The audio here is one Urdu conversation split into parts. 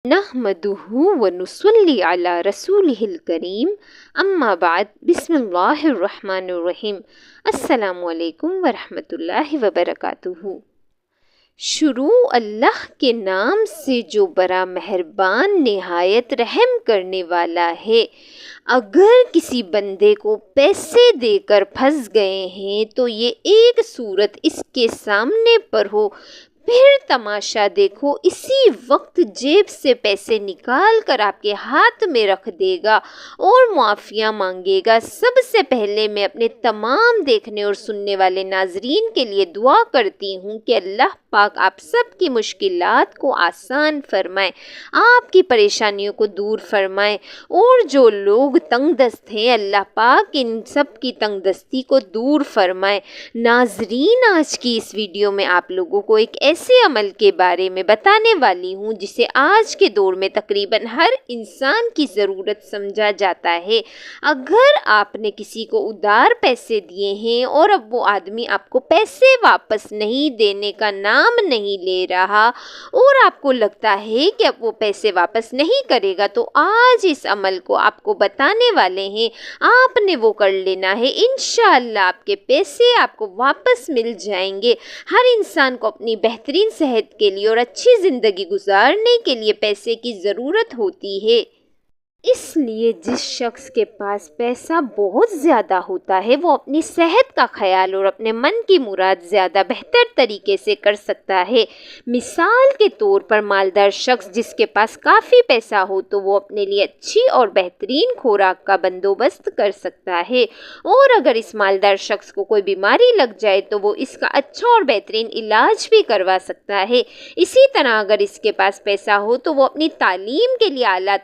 نحمدہ ونصلی علی رسولہ الکریم اما بعد بسم اللہ الرحمن الرحیم السلام علیکم ورحمۃ اللہ وبرکاتہ۔ شروع اللہ کے نام سے جو بڑا مہربان نہایت رحم کرنے والا ہے۔ اگر کسی بندے کو پیسے دے کر پھنس گئے ہیں تو یہ ایک صورت اس کے سامنے پر ہو، پھر تماشا دیکھو، اسی وقت جیب سے پیسے نکال کر آپ کے ہاتھ میں رکھ دے گا اور معافیاں مانگے گا۔ سب سے پہلے میں اپنے تمام دیکھنے اور سننے والے ناظرین کے لیے دعا کرتی ہوں کہ اللہ پاک آپ سب کی مشکلات کو آسان فرمائے، آپ کی پریشانیوں کو دور فرمائے، اور جو لوگ تنگ دست ہیں اللہ پاک ان سب کی تنگ دستی کو دور فرمائے۔ ناظرین، آج کی اس ویڈیو میں آپ لوگوں کو ایک ایسے عمل کے بارے میں بتانے والی ہوں جسے آج کے دور میں تقریباً ہر انسان کی ضرورت سمجھا جاتا ہے۔ اگر آپ نے کسی کو ادھار پیسے دیے ہیں اور اب وہ آدمی آپ کو پیسے واپس نہیں دینے کا نام نہیں لے رہا اور آپ کو لگتا ہے کہ اب وہ پیسے واپس نہیں کرے گا، تو آج اس عمل کو آپ کو بتانے والے ہیں، آپ نے وہ کر لینا ہے۔ انشاءاللہ آپ کے پیسے آپ کو واپس مل جائیں گے۔ ہر انسان کو اپنی بہترین صحت کے لیے اور اچھی زندگی گزارنے کے لیے پیسے کی ضرورت ہوتی ہے۔ اس لیے جس شخص کے پاس پیسہ بہت زیادہ ہوتا ہے وہ اپنی صحت کا خیال اور اپنے من کی مراد زیادہ بہتر طریقے سے کر سکتا ہے۔ مثال کے طور پر مالدار شخص جس کے پاس کافی پیسہ ہو تو وہ اپنے لیے اچھی اور بہترین خوراک کا بندوبست کر سکتا ہے، اور اگر اس مالدار شخص کو کوئی بیماری لگ جائے تو وہ اس کا اچھا اور بہترین علاج بھی کروا سکتا ہے۔ اسی طرح اگر اس کے پاس پیسہ ہو تو وہ اپنی تعلیم کے لیے اعلیٰ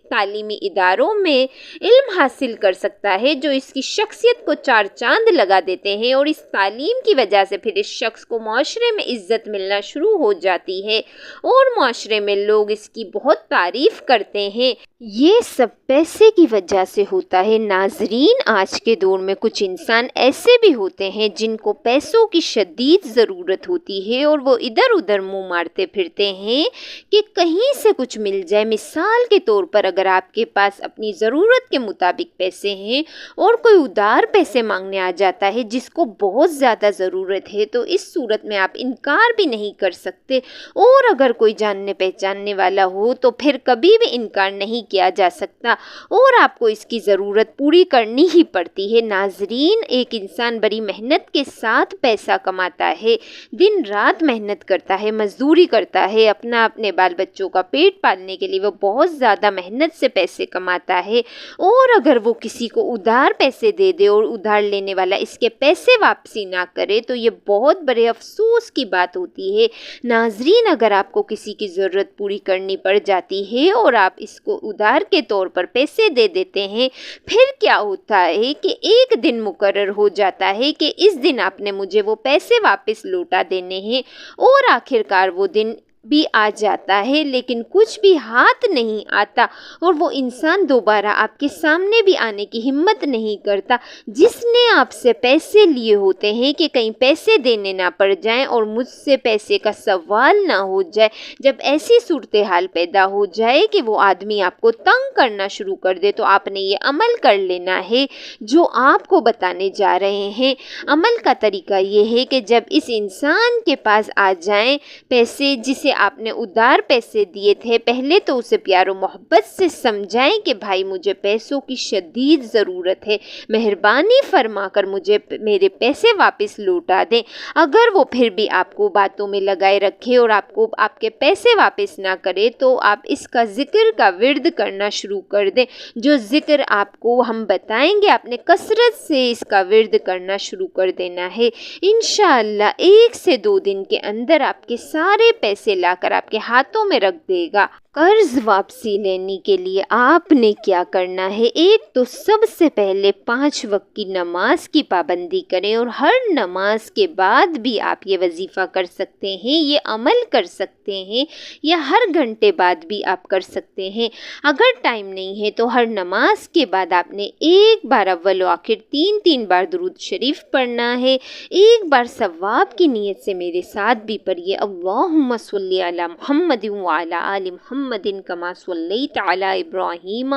تعلیمی اداروں میں علم حاصل کر سکتا ہے جو اس کی شخصیت کو چار چاند لگا دیتے ہیں، اور اس تعلیم کی وجہ سے پھر اس شخص کو معاشرے میں عزت ملنا شروع ہو جاتی ہے اور معاشرے میں لوگ اس کی بہت تعریف کرتے ہیں۔ یہ سب پیسے کی وجہ سے ہوتا ہے۔ ناظرین، آج کے دور میں کچھ انسان ایسے بھی ہوتے ہیں جن کو پیسوں کی شدید ضرورت ہوتی ہے اور وہ ادھر ادھر منہ مارتے پھرتے ہیں کہ کہیں سے کچھ مل جائے۔ مثال کے طور پر اگر آپ کے پاس اپنی ضرورت کے مطابق پیسے ہیں اور کوئی ادھار پیسے مانگنے آ جاتا ہے جس کو بہت زیادہ ضرورت ہے تو اس صورت میں آپ انکار بھی نہیں کر سکتے، اور اگر کوئی جاننے پہچاننے والا ہو تو پھر کبھی بھی انکار نہیں کیا جا سکتا اور آپ کو اس کی ضرورت پوری کرنی ہی پڑتی ہے۔ ناظرین، ایک انسان بڑی محنت کے ساتھ پیسہ کماتا ہے، دن رات محنت کرتا ہے، مزدوری کرتا ہے، اپنے بال بچوں کا پیٹ پالنے کے لیے وہ بہت زیادہ محنت سے پیسے کماتا ہے، اور اگر وہ کسی کو ادھار پیسے دے دے اور ادھار لینے والا اس کے پیسے واپسی نہ کرے تو یہ بہت بڑے افسوس کی بات ہوتی ہے۔ ناظرین، اگر آپ کو کسی کی ضرورت پوری کرنی پڑ جاتی ہے اور آپ اس کو ادھار کے طور پر پیسے دے دیتے ہیں، پھر کیا ہوتا ہے کہ ایک دن مقرر ہو جاتا ہے کہ اس دن آپ نے مجھے وہ پیسے واپس لوٹا دینے ہیں، اور آخرکار وہ دن بھی آ جاتا ہے لیکن کچھ بھی ہاتھ نہیں آتا اور وہ انسان دوبارہ آپ کے سامنے بھی آنے کی ہمت نہیں کرتا جس نے آپ سے پیسے لیے ہوتے ہیں کہ کہیں پیسے دینے نہ پڑ جائیں اور مجھ سے پیسے کا سوال نہ ہو جائے۔ جب ایسی صورتحال پیدا ہو جائے کہ وہ آدمی آپ کو تنگ کرنا شروع کر دے تو آپ نے یہ عمل کر لینا ہے جو آپ کو بتانے جا رہے ہیں۔ عمل کا طریقہ یہ ہے کہ جب اس انسان کے پاس آ جائیں پیسے جسے آپ نے ادھار پیسے دیے تھے، پہلے تو اسے پیار و محبت سے سمجھائیں کہ بھائی مجھے پیسوں کی شدید ضرورت ہے، مہربانی فرما کر مجھے میرے پیسے واپس لوٹا دیں۔ اگر وہ پھر بھی آپ کو باتوں میں لگائے رکھے اور آپ کے پیسے واپس نہ کرے تو آپ اس کا ذکر کا ورد کرنا شروع کر دیں۔ جو ذکر آپ کو ہم بتائیں گے آپ نے کثرت سے اس کا ورد کرنا شروع کر دینا ہے۔ انشاءاللہ 1 سے 2 دن کے اندر آپ کے سارے پیسے لا کر آپ کے ہاتھوں میں رکھ دے گا۔ قرض واپسی لینے کے لیے آپ نے کیا کرنا ہے؟ ایک تو سب سے پہلے 5 وقت کی نماز کی پابندی کریں، اور ہر نماز کے بعد بھی آپ یہ وظیفہ کر سکتے ہیں، یہ عمل کر سکتے ہیں، یا ہر گھنٹے بعد بھی آپ کر سکتے ہیں۔ اگر ٹائم نہیں ہے تو ہر نماز کے بعد آپ نے ایک بار اول و آخر 3 بار درود شریف پڑھنا ہے۔ ایک بار ثواب کی نیت سے میرے ساتھ بھی پڑھیے، اللہم صلی صلی علی محمد وعلی آل محمد کما صلیت علی ابراہیم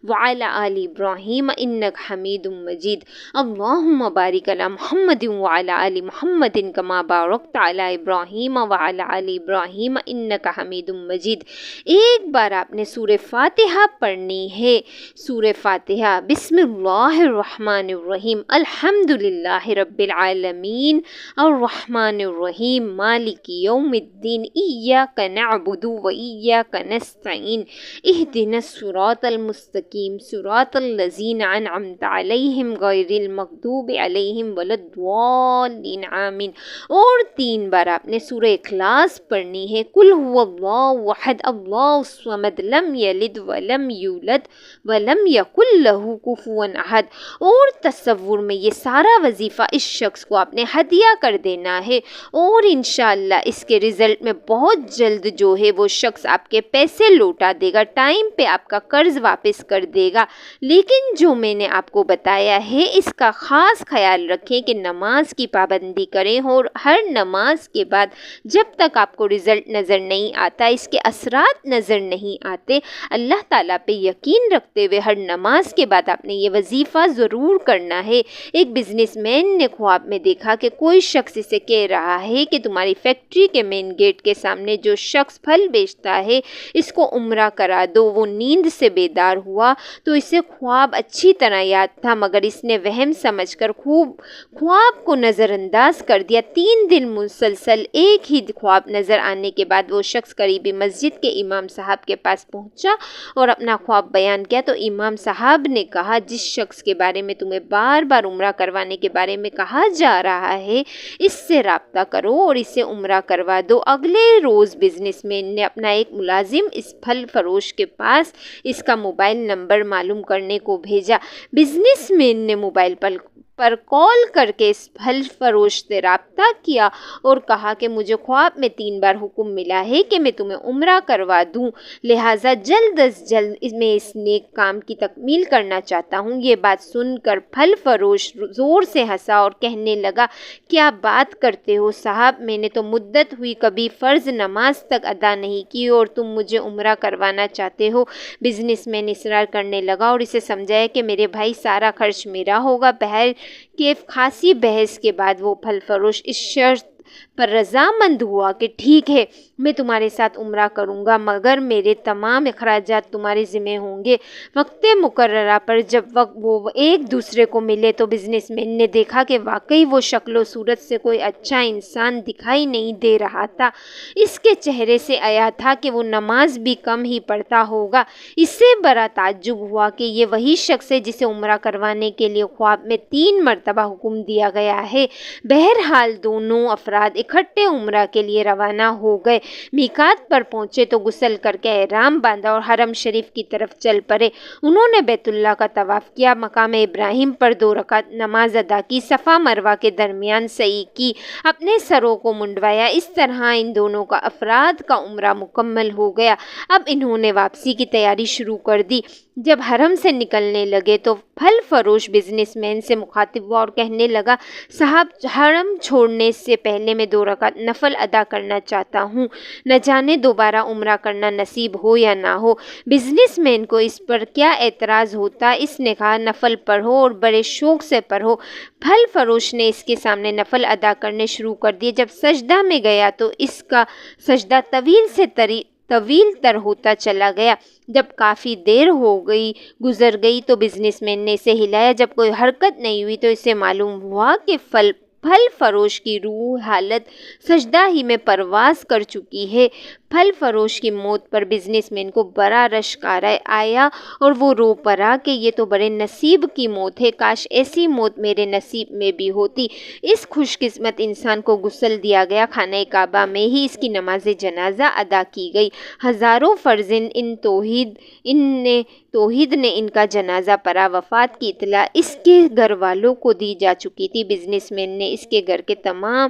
وعلی آل ابراہیم انک حمید مجید اللہم بارک علی محمد وعلی آل محمد کما بارکت علی ابراہیم وعلی آل ابراہیم انک حمید مجید۔ ایک بار آپ نے سورہ فاتحہ پڑھنی ہے۔ سورہ فاتحہ بسم اللہ الرحمن الرحیم الحمد للہ رب العالمین الرحمن الرحیم مالک یوم الدین ایاک نعبد و ایاک نستعین اہدنا الصراط المستقیم صراط الذین انعمت علیہم غیر المغضوب علیہم ولا الضالین آمین۔ اور 3 بار آپ نے سورہ اخلاص پڑھنی ہے۔ قل هو اللہ احد اللہ الصمد لم یلد ولم یولد ولم یکن لہ کفوا احد۔ اور تصور میں یہ سارا وظیفہ اس شخص کو آپ نے ہدیہ کر دینا ہے، اور انشاءاللہ اس کے رزلٹ میں بہت جلد جو ہے وہ شخص آپ کے پیسے لوٹا دے گا، ٹائم پہ آپ کا قرض واپس کر دے گا۔ لیکن جو میں نے آپ کو بتایا ہے اس کا خاص خیال رکھیں کہ نماز کی پابندی کریں، اور ہر نماز کے بعد جب تک آپ کو رزلٹ نظر نہیں آتا، اس کے اثرات نظر نہیں آتے، اللہ تعالیٰ پہ یقین رکھتے ہوئے ہر نماز کے بعد آپ نے یہ وظیفہ ضرور کرنا ہے۔ ایک بزنس مین نے خواب میں دیکھا کہ کوئی شخص اسے کہہ رہا ہے کہ تمہاری فیکٹری کے مین گیٹ کے سامنے جو شخص پھل بیچتا ہے اس کو عمرہ کرا دو۔ وہ نیند سے بیدار ہوا تو اسے خواب اچھی طرح یاد تھا، مگر اس نے وہم سمجھ کر خواب کو نظر انداز کر دیا۔ 3 دن مسلسل ایک ہی خواب نظر آنے کے بعد وہ شخص قریبی مسجد کے امام صاحب کے پاس پہنچا اور اپنا خواب بیان کیا تو امام صاحب نے کہا، جس شخص کے بارے میں تمہیں بار بار عمرہ کروانے کے بارے میں کہا جا رہا ہے اس سے رابطہ کرو اور اسے عمرہ کروا دو۔ اگلے روز بزنس مین نے اپنا ایک ملازم اس پھل فروش کے پاس اس کا موبائل نمبر معلوم کرنے کو بھیجا۔ بزنس مین نے موبائل پر کال کر کے اس پھل فروش سے رابطہ کیا اور کہا کہ مجھے خواب میں 3 بار حکم ملا ہے کہ میں تمہیں عمرہ کروا دوں، لہٰذا جلد از جلد میں اس نیک کام کی تکمیل کرنا چاہتا ہوں۔ یہ بات سن کر پھل فروش زور سے ہنسا اور کہنے لگا، کیا بات کرتے ہو صاحب، میں نے تو مدت ہوئی کبھی فرض نماز تک ادا نہیں کی اور تم مجھے عمرہ کروانا چاہتے ہو۔ بزنس مین اصرار کرنے لگا اور اسے سمجھایا کہ میرے بھائی سارا خرچ میرا ہوگا۔ بہر کیف خاصی بحث کے بعد وہ پھل فروش اس شرط پر رضامند ہوا کہ ٹھیک ہے میں تمہارے ساتھ عمرہ کروں گا، مگر میرے تمام اخراجات تمہارے ذمہ ہوں گے۔ وقت مقررہ پر جب وہ ایک دوسرے کو ملے تو بزنس مین نے دیکھا کہ واقعی وہ شکل و صورت سے کوئی اچھا انسان دکھائی نہیں دے رہا تھا۔ اس کے چہرے سے آیا تھا کہ وہ نماز بھی کم ہی پڑھتا ہوگا۔ اس سے بڑا تعجب ہوا کہ یہ وہی شخص ہے جسے عمرہ کروانے کے لیے خواب میں 3 مرتبہ حکم دیا گیا ہے۔ بہرحال دونوں افراد اکٹھے عمرہ کے لیے روانہ ہو گئے۔ میقات پر پہنچے تو غسل کر کے احرام باندھا اور حرم شریف کی طرف چل پڑے۔ انہوں نے بیت اللہ کا طواف کیا، مقام ابراہیم پر 2 رکعت نماز ادا کی، صفا مروہ کے درمیان سعی کی، اپنے سروں کو منڈوایا۔ اس طرح ان دونوں کا افراد کا عمرہ مکمل ہو گیا۔ اب انہوں نے واپسی کی تیاری شروع کر دی۔ جب حرم سے نکلنے لگے تو پھل فروش بزنس مین سے مخاطب ہوا اور کہنے لگا، صاحب حرم چھوڑنے سے پہلے میں 2 رکعت نفل ادا کرنا چاہتا ہوں، نہ جانے دوبارہ عمرہ کرنا نصیب ہو یا نہ ہو۔ بزنس مین کو اس پر کیا اعتراض ہوتا، اس نے کہا نفل پڑھو اور بڑے شوق سے پڑھو۔ پھل فروش نے اس کے سامنے نفل ادا کرنے شروع کر دیے۔ جب سجدہ میں گیا تو اس کا سجدہ طویل تر ہوتا چلا گیا۔ جب کافی دیر گزر گئی تو بزنس مین نے اسے ہلایا۔ جب کوئی حرکت نہیں ہوئی تو اسے معلوم ہوا کہ پھل فروش کی روح حالت سجدہ ہی میں پرواز کر چکی ہے۔ پھل فروش کی موت پر بزنس مین کو بڑا رشک آیا اور وہ رو پڑا کہ یہ تو بڑے نصیب کی موت ہے، کاش ایسی موت میرے نصیب میں بھی ہوتی۔ اس خوش قسمت انسان کو غسل دیا گیا، خانہ کعبہ میں ہی اس کی نماز جنازہ ادا کی گئی۔ ہزاروں فرزند توحید نے ان کا جنازہ پڑھا۔ وفات کی اطلاع اس کے گھر والوں کو دی جا چکی تھی۔ بزنس مین نے اس کے گھر کے تمام